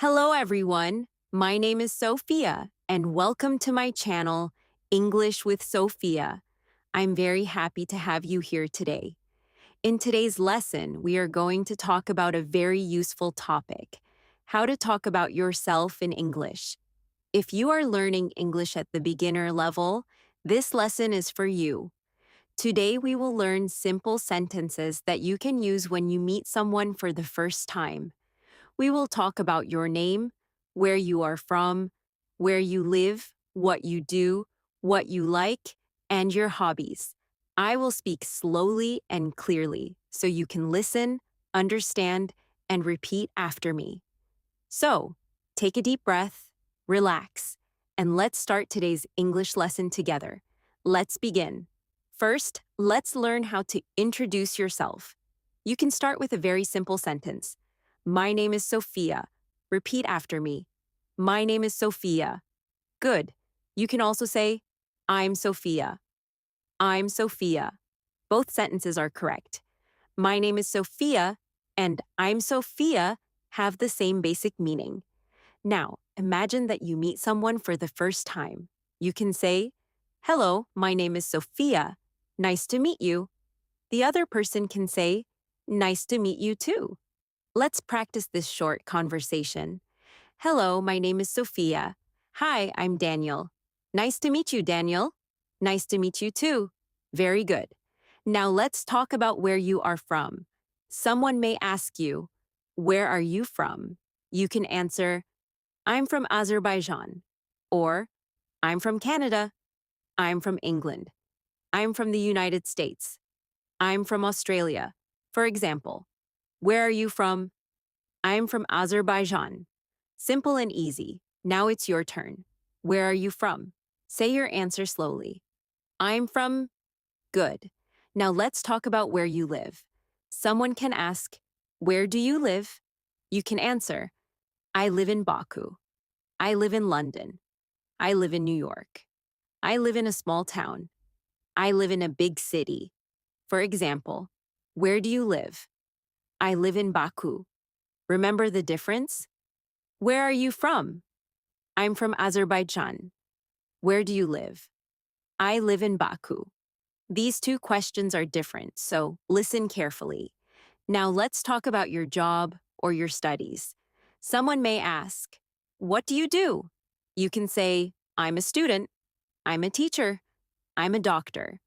Hello, everyone. My name is Sophia, and welcome to my channel, English with Sophia. I'm very happy to have you here today. In today's lesson, we are going to talk about a very useful topic, how to talk about yourself in English. If you are learning English at the beginner level, this lesson is for you. Today, we will learn simple sentences that you can use when you meet someone for the first time. We will talk about your name, where you are from, where you live, what you do, what you like, and your hobbies. I will speak slowly and clearly so you can listen, understand, and repeat after me. So, take a deep breath, relax, and let's start today's English lesson together. Let's begin. First, let's learn how to introduce yourself. You can start with a very simple sentence. My name is Sophia. Repeat after me. My name is Sophia. Good. You can also say, I'm Sophia. I'm Sophia. Both sentences are correct. My name is Sophia and I'm Sophia have the same basic meaning. Now, imagine that you meet someone for the first time. You can say, Hello, my name is Sophia. Nice to meet you. The other person can say, Nice to meet you too. Let's practice this short conversation. Hello, my name is Sophia. Hi, I'm Daniel. Nice to meet you, Daniel. Nice to meet you too. Very good. Now let's talk about where you are from. Someone may ask you, Where are you from? You can answer, I'm from Azerbaijan. Or, I'm from Canada. I'm from England. I'm from the United States. I'm from Australia. For example, where are you from? I'm from Azerbaijan. Simple and easy. Now it's your turn. Where are you from? Say your answer slowly. I'm from. Good. Now let's talk about where you live. Someone can ask, Where do you live? You can answer, I live in Baku. I live in London. I live in New York. I live in a small town. I live in a big city. For example, where do you live? I live in Baku. Remember the difference? Where are you from? I'm from Azerbaijan. Where do you live? I live in Baku. These two questions are different, so listen carefully. Now let's talk about your job or your studies. Someone may ask, What do you do? You can say, I'm a student. I'm a teacher. I'm a doctor.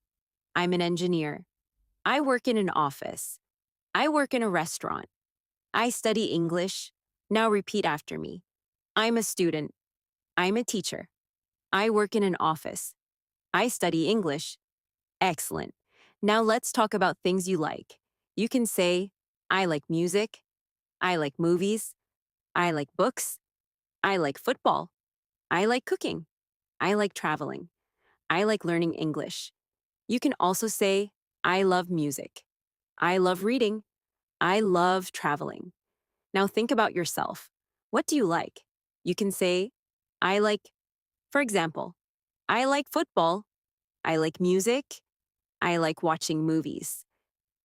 I'm an engineer. I work in an office. I work in a restaurant. I study English. Now repeat after me. I'm a student. I'm a teacher. I work in an office. I study English. Excellent. Now let's talk about things you like. You can say, I like music. I like movies. I like books. I like football. I like cooking. I like traveling. I like learning English. You can also say, I love music. I love reading. I love traveling. Now think about yourself. What do you like? You can say, I like, for example, I like football. I like music. I like watching movies.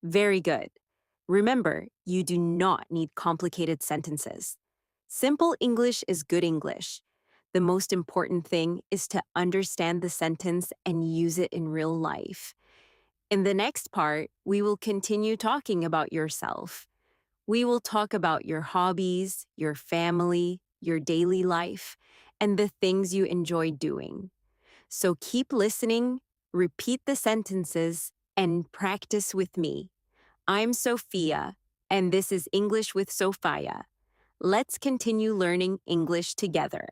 Very good. Remember, you do not need complicated sentences. Simple English is good English. The most important thing is to understand the sentence and use it in real life. In the next part, we will continue talking about yourself. We will talk about your hobbies, your family, your daily life, and the things you enjoy doing. So keep listening, repeat the sentences, and practice with me. I'm Sophia, and this is English with Sophia. Let's continue learning English together.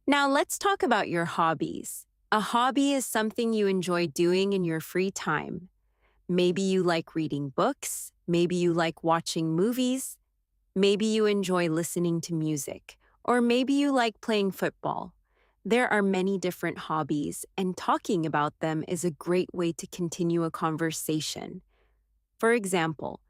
Now let's talk about your hobbies. A hobby is something you enjoy doing in your free time. Maybe you like reading books, maybe you like watching movies, maybe you enjoy listening to music, or maybe you like playing football. There are many different hobbies, and talking about them is a great way to continue a conversation. For example,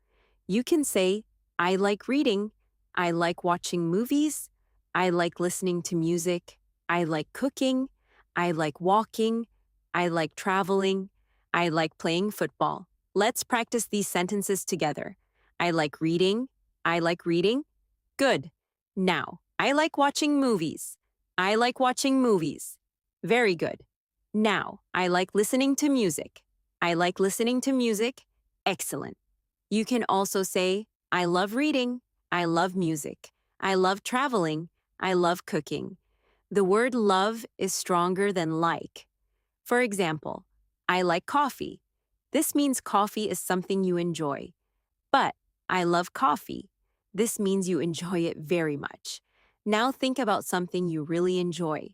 you can say, I like reading, I like watching movies, I like listening to music, I like cooking, I like walking, I like traveling, I like playing football. Let's practice these sentences together. I like reading. I like reading. Good. Now, I like watching movies. I like watching movies. Very good. Now, I like listening to music. I like listening to music. Excellent. You can also say, I love reading. I love music. I love traveling. I love cooking. The word love is stronger than like. For example, I like coffee. This means coffee is something you enjoy. But I love coffee. This means you enjoy it very much. Now think about something you really enjoy.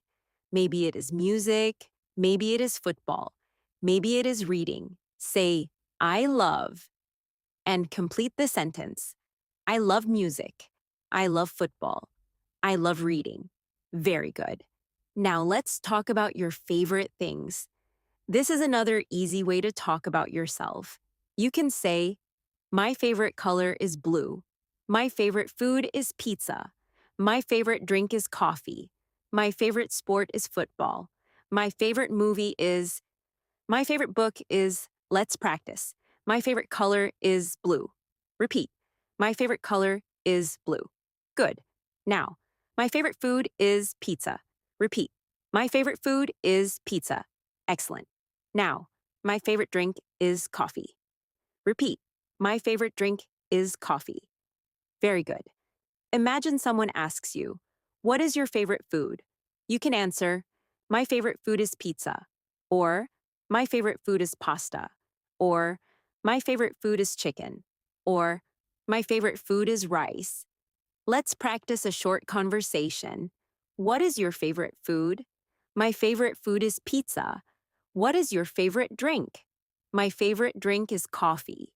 Maybe it is music, maybe it is football, maybe it is reading. Say, I love, and complete the sentence. I love music. I love football. I love reading. Very good. Now let's talk about your favorite things. This is another easy way to talk about yourself. You can say, my favorite color is blue. My favorite food is pizza. My favorite drink is coffee. My favorite sport is football. My favorite movie is, my favorite book is Let's Practice. My favorite color is blue. Repeat. My favorite color is blue. Good. Now, my favorite food is pizza. Repeat. My favorite food is pizza. Excellent. Now, my favorite drink is coffee. Repeat. My favorite drink is coffee. Very good. Imagine someone asks you, what is your favorite food? You can answer, my favorite food is pizza, or my favorite food is pasta, or my favorite food is chicken, or my favorite food is rice. Let's practice a short conversation. What is your favorite food? My favorite food is pizza. What is your favorite drink? My favorite drink is coffee.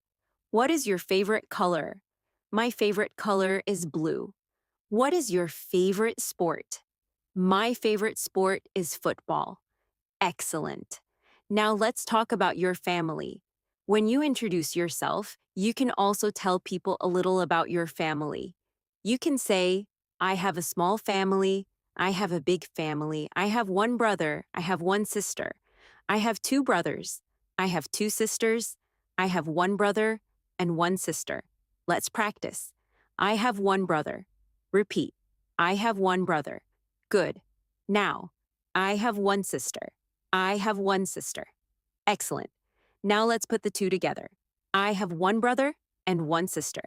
What is your favorite color? My favorite color is blue. What is your favorite sport? My favorite sport is football. Excellent. Now let's talk about your family. When you introduce yourself, you can also tell people a little about your family. You can say, I have a small family. I have a big family. I have one brother. I have one sister. I have two brothers. I have two sisters. I have one brother and one sister. Let's practice. I have one brother. Repeat. I have one brother. Good. Now, I have one sister. I have one sister. Excellent. Now let's put the two together. I have one brother and one sister.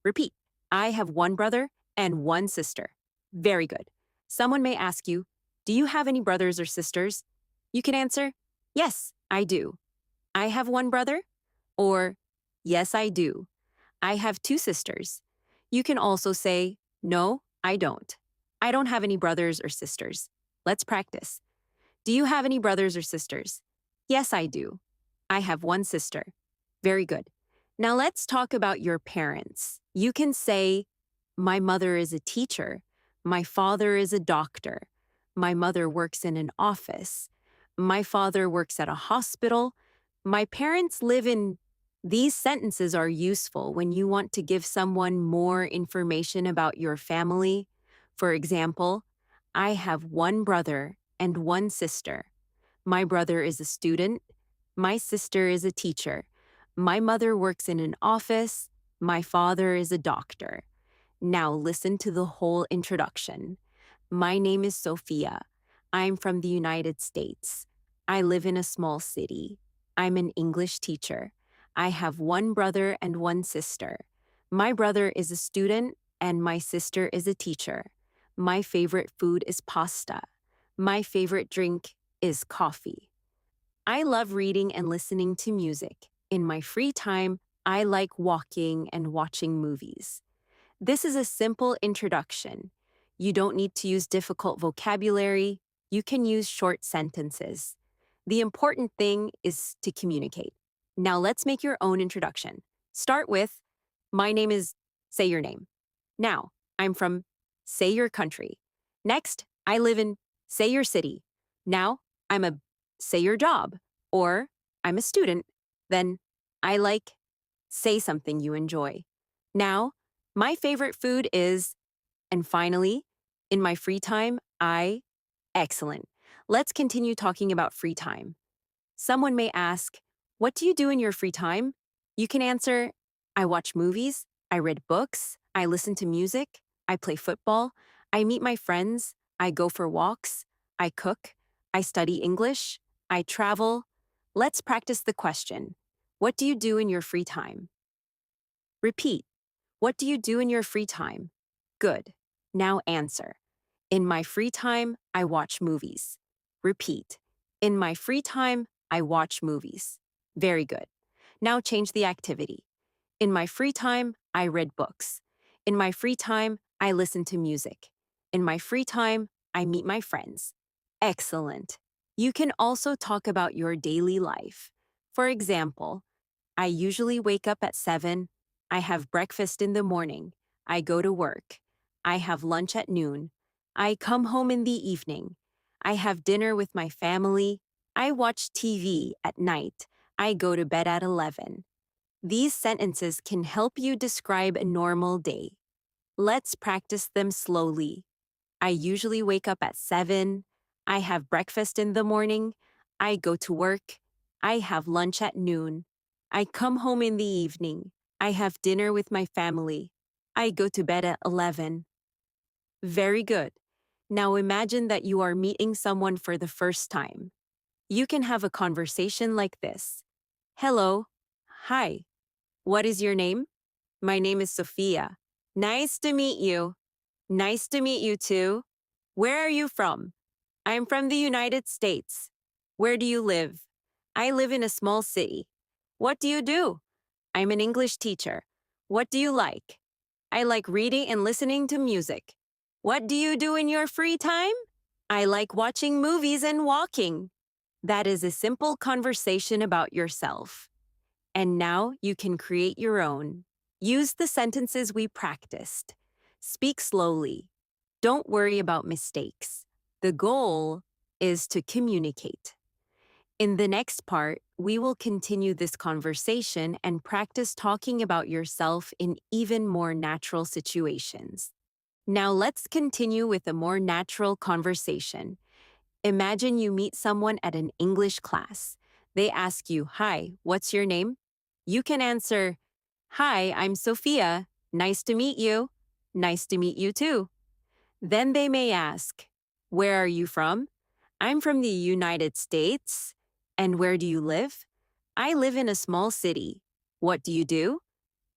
Repeat. I have one brother and one sister. Very good. Someone may ask you, do you have any brothers or sisters? You can answer, yes, I do. I have one brother, or yes, I do. I have two sisters. You can also say, no, I don't. I don't have any brothers or sisters. Let's practice. Do you have any brothers or sisters? Yes, I do. I have one sister. Very good. Now let's talk about your parents. You can say, my mother is a teacher. My father is a doctor. My mother works in an office. My father works at a hospital. My parents live in... These sentences are useful when you want to give someone more information about your family. For example, I have one brother and one sister. My brother is a student. My sister is a teacher. My mother works in an office. My father is a doctor. Now listen to the whole introduction. My name is Sofia. I'm from the United States. I live in a small city. I'm an English teacher. I have one brother and one sister. My brother is a student and my sister is a teacher. My favorite food is pasta. My favorite drink is coffee. I love reading and listening to music. In my free time, I like walking and watching movies. This is a simple introduction. You don't need to use difficult vocabulary. You can use short sentences. The important thing is to communicate. Now let's make your own introduction. Start with, my name is, say your name. Now, I'm from, say your country. Next, I live in, say your city. Now, I'm a, say your job. Or, I'm a student. Then, I like, say something you enjoy. Now, my favorite food is, and finally, in my free time, excellent. Let's continue talking about free time. Someone may ask, what do you do in your free time? You can answer, I watch movies, I read books, I listen to music, I play football, I meet my friends, I go for walks, I cook, I study English, I travel. Let's practice the question. What do you do in your free time? Repeat. What do you do in your free time? Good. Now answer. In my free time, I watch movies. Repeat. In my free time, I watch movies. Very good. Now change the activity. In my free time, I read books. In my free time, I listen to music. In my free time, I meet my friends. Excellent. You can also talk about your daily life. For example, I usually wake up at 7. I have breakfast in the morning. I go to work. I have lunch at noon. I come home in the evening. I have dinner with my family. I watch TV at night. I go to bed at 11. These sentences can help you describe a normal day. Let's practice them slowly. I usually wake up at 7. I have breakfast in the morning. I go to work. I have lunch at noon. I come home in the evening. I have dinner with my family. I go to bed at 11. Very good. Now imagine that you are meeting someone for the first time. You can have a conversation like this. Hello. Hi. What is your name? My name is Sofia. Nice to meet you. Nice to meet you too. Where are you from? I'm from the United States. Where do you live? I live in a small city. What do you do? I'm an English teacher. What do you like? I like reading and listening to music. What do you do in your free time? I like watching movies and walking. That is a simple conversation about yourself. And now you can create your own. Use the sentences we practiced. Speak slowly. Don't worry about mistakes. The goal is to communicate. In the next part, we will continue this conversation and practice talking about yourself in even more natural situations. Now let's continue with a more natural conversation. Imagine you meet someone at an English class. They ask you, "Hi, what's your name?" You can answer, "Hi, I'm Sophia. Nice to meet you." "Nice to meet you too." Then they may ask, "Where are you from?" "I'm from the United States." "And where do you live?" "I live in a small city." "What do you do?"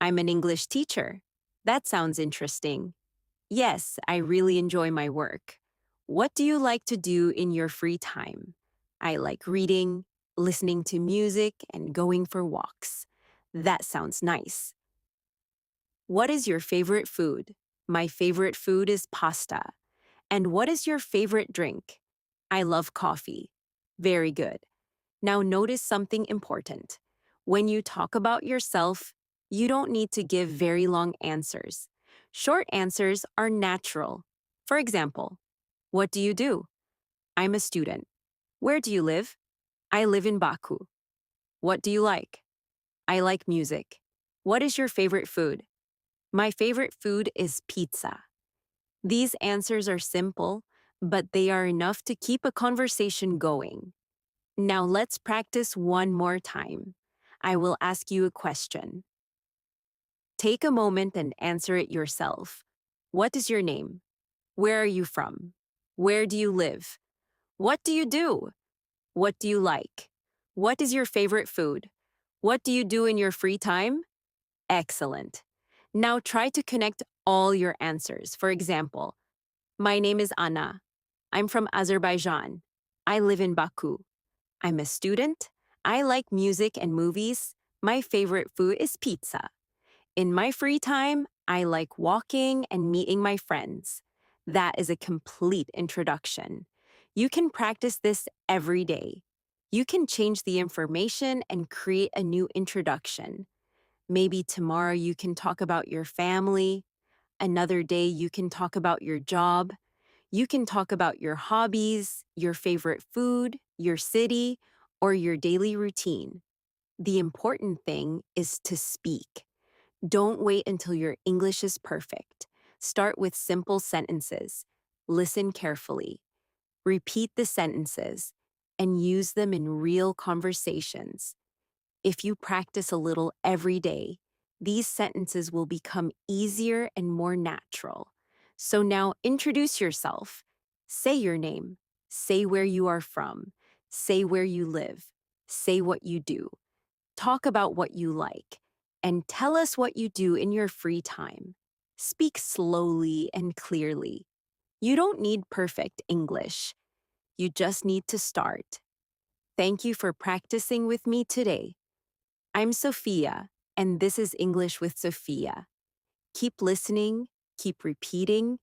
"I'm an English teacher." That sounds interesting. Yes, I really enjoy my work. What do you like to do in your free time? I like reading, listening to music, and going for walks. That sounds nice. What is your favorite food? My favorite food is pasta. And what is your favorite drink? I love coffee. Very good. Now notice something important. When you talk about yourself, you don't need to give very long answers. Short answers are natural. For example, what do you do? I'm a student. Where do you live? I live in Baku. What do you like? I like music. What is your favorite food? My favorite food is pizza. These answers are simple, but they are enough to keep a conversation going. Now let's practice one more time. I will ask you a question. Take a moment and answer it yourself. What is your name? Where are you from? Where do you live? What do you do? What do you like? What is your favorite food? What do you do in your free time? Excellent. Now try to connect all your answers. For example, my name is Anna. I'm from Azerbaijan. I live in Baku. I'm a student. I like music and movies. My favorite food is pizza. In my free time, I like walking and meeting my friends. That is a complete introduction. You can practice this every day. You can change the information and create a new introduction. Maybe tomorrow you can talk about your family. Another day you can talk about your job. You can talk about your hobbies, your favorite food, your city, or your daily routine. The important thing is to speak. Don't wait until your English is perfect. Start with simple sentences. Listen carefully. Repeat the sentences and use them in real conversations. If you practice a little every day, these sentences will become easier and more natural. So now introduce yourself. Say your name. Say where you are from. Say where you live. Say what you do. Talk about what you like. And tell us what you do in your free time. Speak slowly and clearly. You don't need perfect English. You just need to start. Thank you for practicing with me today. I'm Sophia, and this is English with Sophia. Keep listening, keep repeating,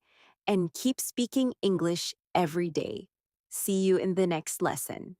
and keep speaking English every day. See you in the next lesson.